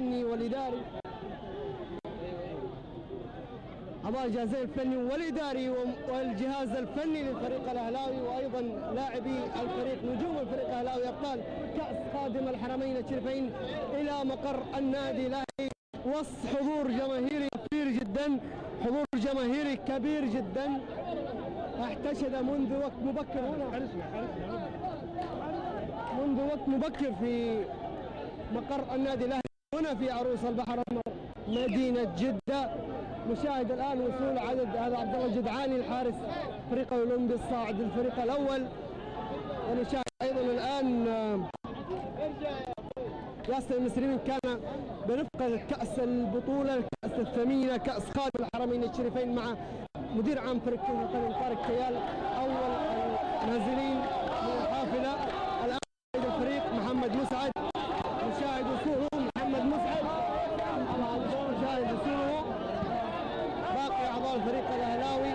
الفني والإداري، أعضاء الجهازين الفني والإداري والجهاز الفني للفريق الأهلاوي، وأيضا لاعبي الفريق نجوم الفريق الأهلاوي أبطال كأس خادم الحرمين الشريفين إلى مقر النادي الأهلي وسط حضور جماهيري كبير جدا، حضور جماهيري كبير جدا احتشد منذ وقت مبكر هنا، منذ وقت مبكر في مقر النادي الأهلي هنا في عروس البحر الأحمر مدينة جدة. نشاهد الآن وصول عدد، هذا عبد الله الجدعاني الحارس فريق الأولمبي الصاعد للفريق الأول، ونشاهد أيضا الآن ياسر المسلمين كان برفقة كأس البطولة، الكأس الثمينة، كأس خادم الحرمين الشريفين، مع مدير عام فريق كرة القدم طارق كيال أول النازلين من الحافلة. الآن الفريق محمد مسعد، نشاهد وصوله محمد مسعد، نشاهد وصوله باقي أعضاء الفريق الأهلاوي،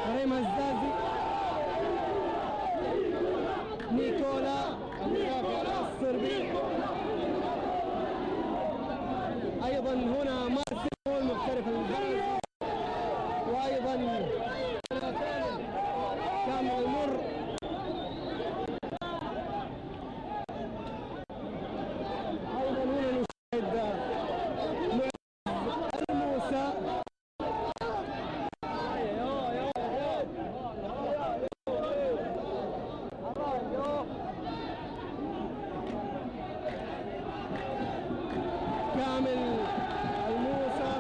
كريم هزازي، نيكولا المدافع الصربي، أيضا هنا مارسيلو المحترف الفرنسي، وأيضا كامل المر، أيضا هنا نشاهد الموسى، كامل الموسى،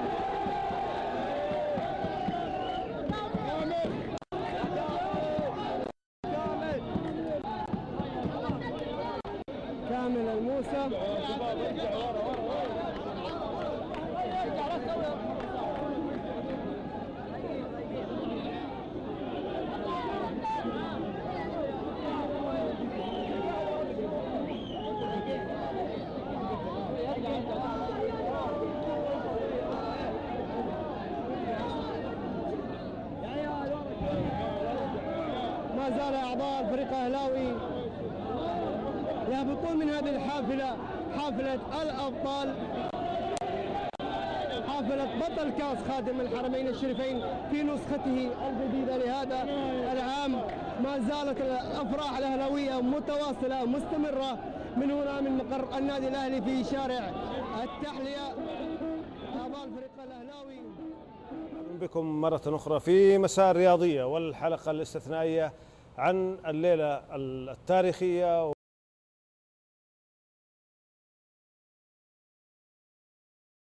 كامل الموسى، ما زال أعضاء الفريق الأهلاوي يهبطون من هذه الحافلة، حافلة الأبطال، حافلة بطل كأس خادم الحرمين الشريفين في نسخته الجديدة لهذا العام. ما زالت الأفراح الأهلاوية متواصلة مستمرة من هنا من مقر النادي الأهلي في شارع التحلية. أعضاء الفريق الأهلاوي بكم مرة أخرى في مساء الرياضية والحلقة الاستثنائية عن الليلة التاريخية